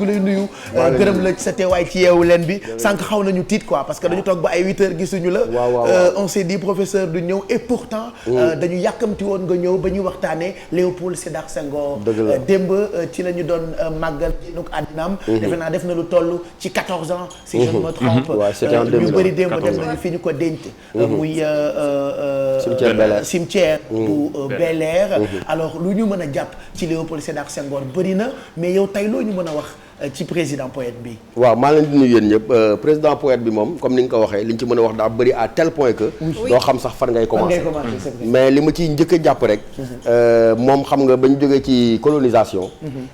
ngi lay nuyu gërëm la ci sa teewaay ci yeewu leen bi sànq xaw nañu tiit quoi parce que dañu toog ba ay 8h gisuñu la on s'est dit professeur du ñëw et pourtant dañu yàkkamti woon nga ñëw ba ñu waxtaanee Léopold Sédar Senghor démb ci la ñu doon màggal génnuk àddinaam defe naa def na lu toll ci 14 ans si je ne me trompe ñu bëri démb dem nañu fi ñu ko denc muy cimetière bu Bel Air alors lu ñu mën a jàpp ci Léopold Sédar Senghor bëri na mais yow tey loo ñu mën a wax ci président poète bi. waaw maa leen di nuyu yéen ñëpp président poète bi moom comme ni nga ko waxee li ñu ci mën a wax daa bëri à tel point que. doo xam sax fan ngay commencer. mais li ma ciy njëkk a jàpp rek. moom xam nga ba ñu jógee ci colonisation.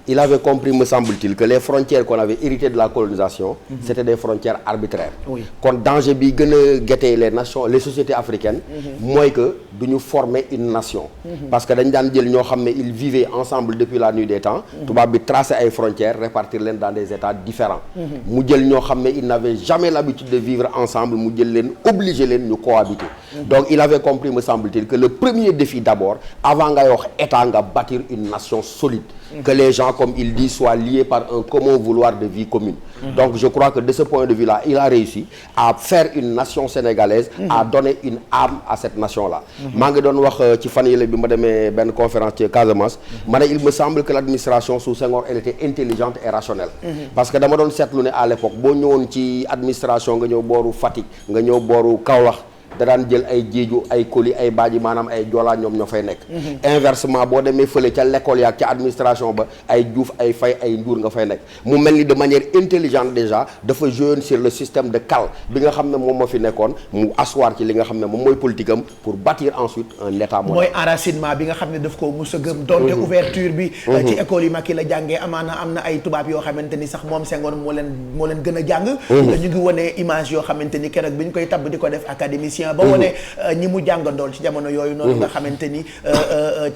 il avait compris me semble-t-il que les frontières qu'on avait héritées de la colonisation. c'était des frontières arbitraires. kon danger bi gën a guetter les nations les sociétés africaines. mooy que du ñu former une nation. parce que dañ daan jël ñoo xam ne ils vivaient ensemble depuis la nuit des temps. tubaab bi tracer ay frontières répartir leen dans des états différents mu jël ñoo xam ne ils n'avaient jamais l'habitude de vivre ensemble mu jël leen obligé leen ñu cohabiter donc il avait compris me semble-t-il que le premier défi d'abord avant ngay wax état nga bâtir une nation solide que les gens comme il dit soient liés par un commun vouloir de vie commune donc je crois que de ce point de vue là il a réussi à faire une nation sénégalaise à donner une âme à cette nation là maa ngi doon wax ci fan yële bi ma demee benn conférence ci Casamance ma ne il me semble que l'administration sous Senghor elle était intelligente et rationnelle parce que dama doon seetlu ne à l'époque boo ñëwoon ci administration nga ñëw booru Fatick nga ñëw booru Kaolack da daan jël ay jéeju ay koli ay baaji maanaam ay joolaa ñoom ñoo fay nekk inversement boo demee fële ca l'école yaak ca administration ba ay Diouf ay Faye ay Ndour nga fay nekk mu mel ni de manière intelligente déjà dafa jouer sur le système de cal bi nga xam ne moom moo fi nekkoon mu asseoir ci li nga xam ne moom mooy politique am pour bâtir ensuite un état moderne mooy enracinement bi nga xam ne daf ko mos a gëm donte ouverture bi ci école yi mag yi la jàngee amaana am na ay tubaab yoo xamante ni sax moom Senghor moo leen gën a jàng ñu ngi wone image yoo xamante ni keroog bi ñu koy tabb di ko def académicien ba wone ñi mu jàngandool ci jamono yooyu noonu nga xamante ni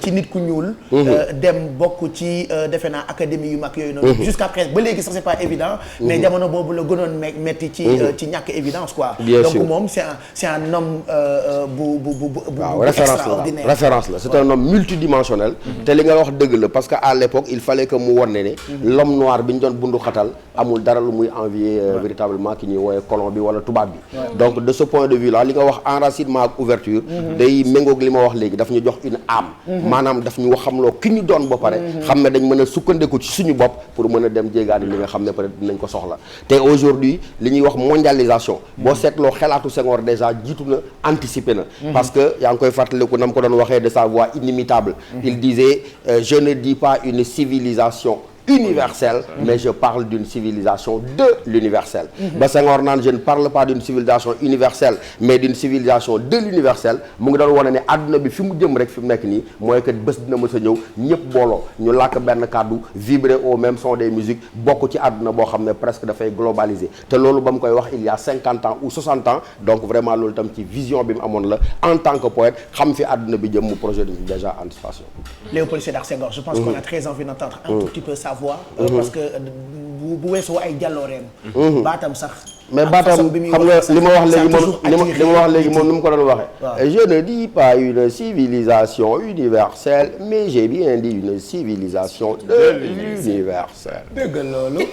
ci nit ku ñuul dem bokk ci defe naa académie yu mag yooyu noonu jusqu'à présent ba léegi sax c'est pas évident mais jamono boobu la gënoon metti ci ñàkk évidence quoi donc moom c'est un homme bu extraordinaire référence la c'est un homme multidimensionnel te li nga wax dëgg la parce que à l'époque il fallait que mu wone ne l'homme noir bi ñu doon bundu xatal amul dara lu muy envier véritablement ki ñuy woowe colon bi wala tubaab bi donc de ce point de vue là li nga wax enracinement ak ouverture day méngoog li ma wax léegi daf ñu jox une âme maanaam daf ñu xamloo ki ñu doon ba pare xam ne dañ mën a sukkandiku ci suñu bopp pour mën a dem jéegaani li nga xam ne peut-être dinañ ko soxla te aujourd'hui li ñuy wax mondialisation boo seetloo xelaatu Senghor déjà jiitu na anticiper na parce que yaa ngi koy fàttaliku na mu ko doon waxee de sa voix inimitable il disait je ne dis pas une civilisation universelle mais je parle d'une civilisation de l'universel ba Senghor naan je ne parle pas d'une civilisation universelle mais d'une civilisation de l'universel mu ngi doon wane ne àdduna bi fi mu jëm rek fi mu nekk nii mooy que bés dina mës a ñëw ñëpp booloo ñu làkk benn kàddu vibrer au même son des musiques bokk ci àdduna boo xam ne presque dafay globaliser te loolu ba mu koy wax il y a 50 ans ou 60 ans donc vraiment loolu tam ci vision bi mu amoon la en tant que poète xam fi àdduna bi jëm mu projet de déjà anticipation. Léopold Sédar Senghor je pense qu'on a très envie d'entendre un tout petit peu sa voix parce que bu weesoo ay jàllooreem baatam sax mais baatam xam nga li ma wax léegi moom li ma wax léegi moom ni mu ko doon waxee je ne dis pas une civilisation universelle mais j'ai bien dit une civilisation de l'universel dëgg loolu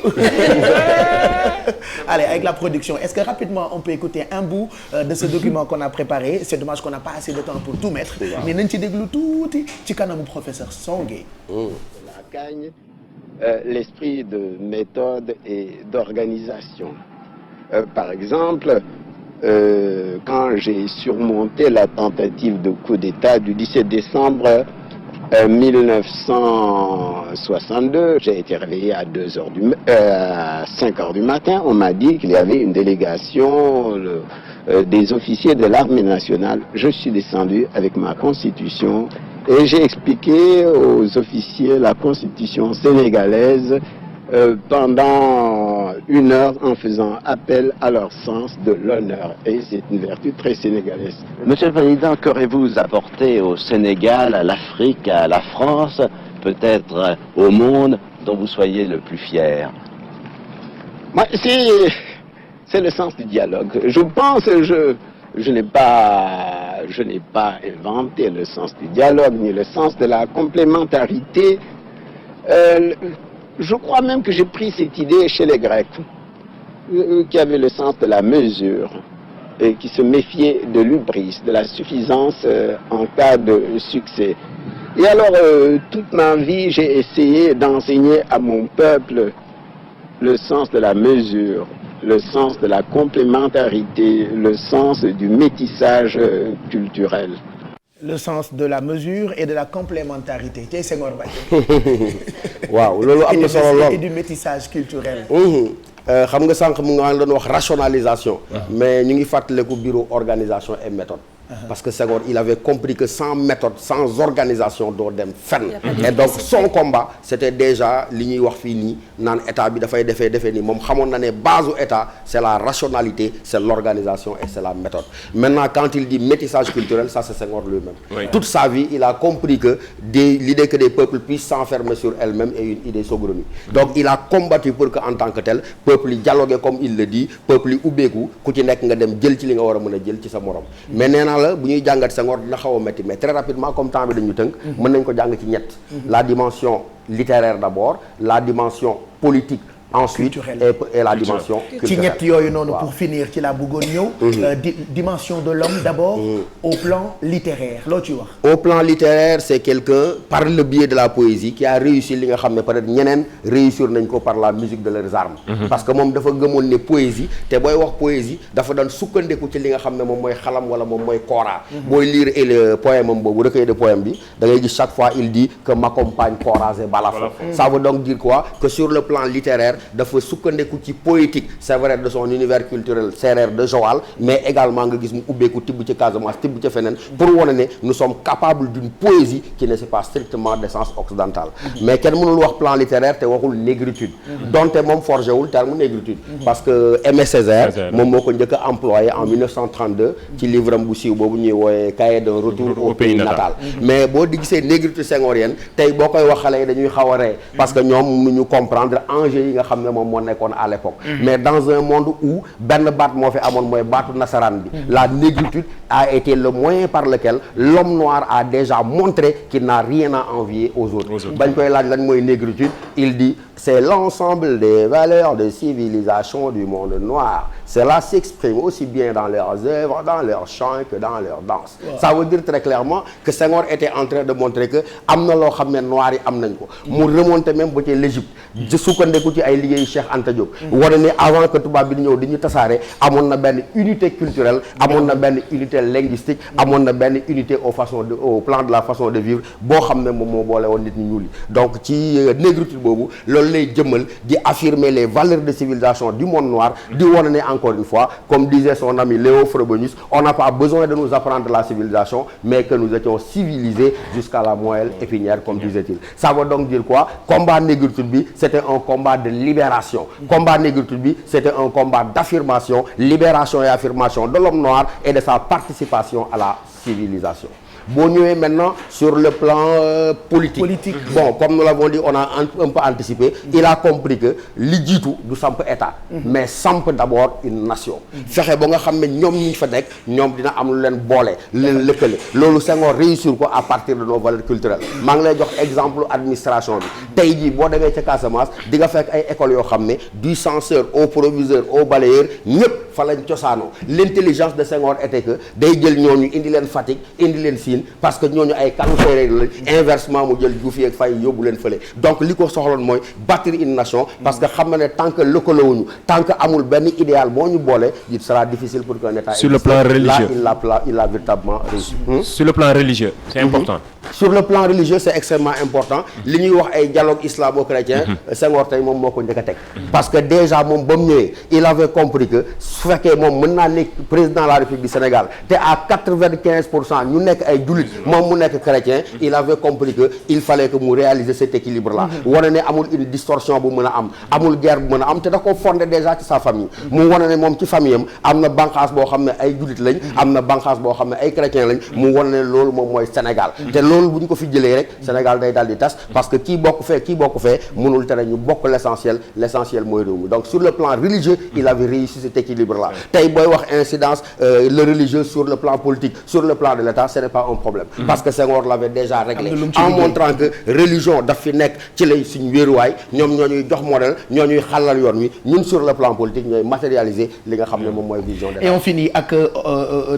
allez avec la production est-ce que rapidement on peut écouter un bout de ce document qu'on a préparé c'est dommage qu'on n'a pas assez de temps pour tout mettre mais nañ ci déglu tuuti ci kanamu professeur Songué la cagne l'esprit de méthode et d'organisation. Par exemple, quand j'ai surmonté la tentative de coup d'État du 17 décembre 1962, j'ai été réveillé à 5 heures du matin. On m'a dit qu'il y avait une délégation des officiers de l'armée nationale. Je suis descendu avec ma constitution et j'ai expliqué aux officiers la constitution sénégalaise pendant 1 heure en faisant appel à leur sens de l'honneur. Et c'est une vertu très sénégalaise. Monsieur le Président, qu'aurez-vous apporté au Sénégal, à l'Afrique, à la France, peut-être au monde, dont vous soyez le plus fier? Moi, c'est le sens du dialogue. Je pense, je n'ai pas inventé le sens du dialogue, ni le sens de la complémentarité. Je crois même que j'ai pris cette idée chez les Grecs, qui avaient le sens de la mesure et qui se méfiaient de l'hubris, de la suffisance en cas de succès. Et alors, toute ma vie, j'ai essayé d'enseigner à mon peuple le sens de la mesure, le sens de la complémentarité, le sens du métissage culturel. Le sens de la mesure et de la complémentarité tey Senghor Mbaye. waaw loolu am na solo lool et du métissage culturel. xam nga sànq mu nga doon wax rationalisation. mais ñu ngi fàttaliku bureau organisation et méthode. Parce que Senghor il avait compris que sans méthode sans organisation doo dem fenn. Et donc son combat c'était déjà li ñuy wax fii nii naan état bi dafay defee nii moom xamoon na ne base u état c'est la rationalité c'est l'organisation et c'est la méthode. Maintenant quand il dit métissage culturel ça c'est Senghor lui-même. Oui. Toute sa vie il a compris que l'idée que des peuples puissent s'enfermer sur elles-mêmes est une idée saugrenue. Donc il a combattu pour que en tant que tel peuple yi dialoguer comme il le dit peuple yi ubbeeku ku ci nekk nga dem jël ci li nga war a mën a jël ci sa morom. Mais nee naa la bu ñuy jàngat Senghor dina xaw a métti mais très rapidement comme temps bi dañu tënk mën nañ ko jàng ci ñett la dimension littéraire d'abord la dimension politique ensuite et la dimension culturelle. ci ñett yooyu noonu pour finir ci la bëggoon ñëw dimension de l'homme d'abord au plan littéraire loo ci wax. Au plan littéraire c'est quelqu'un par le biais de la poésie qui a réussi li nga xam ne peut-être ñeneen réussir nañ ko par la musique de leurs armes. Parce que moom dafa gëmoon ne poésie te booy wax poésie dafa doon sukkandiku ci li nga xam ne moom mooy xalam wala moom mooy kora. booy lire le poème am boobu recueil de poème bi da ngay gis chaque fois il dit que m'accompagne koras et balafon. Ça veut donc dire quoi que sur le plan littéraire dafa sukkandiku ci poétique c'est vrai de son univers culturel séeréer de Joal mais également nga gis mu ubbeeku tibb ci Casamance tibb ci feneen pour wane ne nous sommes capables d'une poésie qui ne c'est pas strictement d'essence occidentale mais kenn mënul wax plan littéraire te waxul négritude donte moom forgé wul terme négritude parce que Aimé Césaire moom moo ko njëkk a employé en 1932 ci livre am bu siiw boobu ñuy woowe cahier d'un retour au pays natal mais boo di gisee négritude senghorienne tey boo koy wax xale yi dañuy xaw a ree parce que ñoom mënuñu comprendre enjeu yi nga xam ne moom moo nekkoon à l'époque mais dans un monde où benn baat moo fi amoon mooy baatu nasaraan bi la négritude a été le moyen par lequel l'homme noir a déjà montré qu'il n'a rien à envier aux autres bañ koy laaj lan mooy négritude il dit c'est l'ensemble des valeurs de civilisation du monde noir cela s'exprime aussi bien dans leurs œuvres dans leurs chants que dans leurs danses ça veut dire très clairement que Senghor était en train de montrer que am na loo xam ne noirs yi am nañ ko mu remonter même ba ci l'Égypte sukkandiku ci ay liggéeyu Cheikh Anta Diop wane ne avant que tubaab bi di ñëw di ñu tasaare amoon na benn unité culturelle amoon na benn unité linguistique amoon na benn unité au plan de la façon de vivre boo xam ne moom moo boole woon nit ñi ñuul yi donc ci négritude boobu loolu lay jëmmal di affirmer les valeurs de civilisation du monde noir di wane ne encore une fois comme disait son ami Léo Frobenius on n'a pas besoin de nous apprendre la civilisation mais que nous étions civilisés jusqu'à la moelle épinière comme disait-il ça veut donc dire quoi combat négritude bi c'était un combat de libération combat négritude bi c'était un combat d'affirmation libération et affirmation de l'homme noir et de sa participation à la civilisation boo ñëwee maintenant sur le plan politique bon comme nous l'avons dit on a un peu anticipé il a compris que li jiitu du samp état mais samp d'abord une nation fexe ba nga xam ne ñoom ñi fa nekk ñoom dina am lu leen boole lu leen lëkkale loolu Senghor réussir ko à partir de nos valeurs culturelles maa ngi lay jox exemple administration bi tey jii boo demee ca Casamance di nga fekk ay écoles yoo xam ne du censeur au proviseur au balayeur ñëpp fa lañ cosaanoo l'intelligence de Senghor était que day jël ñooñu indi leen Fatick indi leen Sine parce que ñooñu ay kanu séeréer la inversement mu jël Diouf ak Faye yóbbu leen fële donc li ko soxloon mooy bâtir une nation parce que xam na ne tant que lëkkalawuñu tant que amul benn idéal boo ñu boole il sera difficile pour qu'un état sur le plan religieux là il a véritablement réussi sur le plan religieux c'est important sur le plan religieux c'est extrêmement important li ñuy wax ay dialogue islamo-chrétien Senghor tey moom moo ko njëkk a teg parce que déjà moom ba mu ñëwee il avait compris que su fekkee moom mën naa nekk président de la République du Sénégal te à 95% ñu nekk ay jullit moom mu nekk chrétien il avait compris que il fallait que mu réaliser cet équilibre là wane ne amul une distorsion bu mën a am amul guerre bu mën a am te da ko fondé déjà ci sa famille mu wane ne moom ci famille am na banqaas boo xam ne ay jullit lañ am na banqaas boo xam ne ay chrétien lañ mu wane ne loolu moom mooy Sénégal te loolu loolu bu ñu ko fi jëlee rek Sénégal day daal di tas parce que kii bokk fee mënul tere ñu bokk l'essentiel mooy réew mi donc sur le plan religieux il avait réussi cet équilibre là tey booy wax incidence le religieux sur le plan politique sur le plan de l'État ce n'est pas un problème parce que Senghor l'avait déjà réglé en montrant que religion daf fi nekk ci lay suñu wéeruwaay ñoom ñoo ñuy jox modèle ñoo ñuy xàllal yoon wi ñun sur le plan politique ñooy matérialiser li nga xam ne moom mooy vision de. Et on finit ak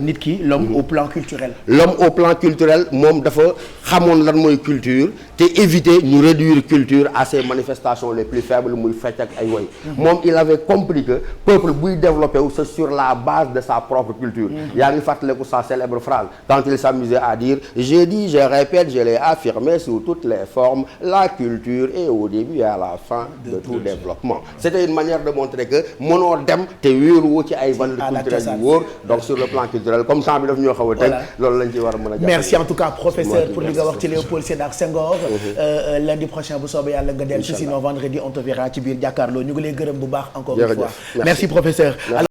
nit ki l'homme au plan culturel. L'homme au plan culturel moom dafa xamoon lan mooy culture te éviter ñu réduire culture à ces manifestations les plus faibles muy fecc ak ay woy moom il avait compris que peuple buy développé wu c'est sur la base de sa propre culture yaa ngi fàttaliku sa célèbre phrase quand il s'amusait à dire j'ai dit je répète je l'ai affirmé sous toutes les formes la culture est au début et à la fin de tout développement c'était une manière de montrer que mënoo dem te wéeruwoo ci ay valeurs culturelles yu wóor donc sur le plan culturel comme temps bi daf ñoo xaw a teg loolu lañ ci war a mën a jàpp. Merci en tout cas professeur pour li nga wax ci Léopold Sédar Senghor lundi prochain bu soobee yàlla nga dellu si sinon vendredi on te verra ci biir jàkkaarloo ñu ngi lay gërëm bu baax encore une fois merci professeur.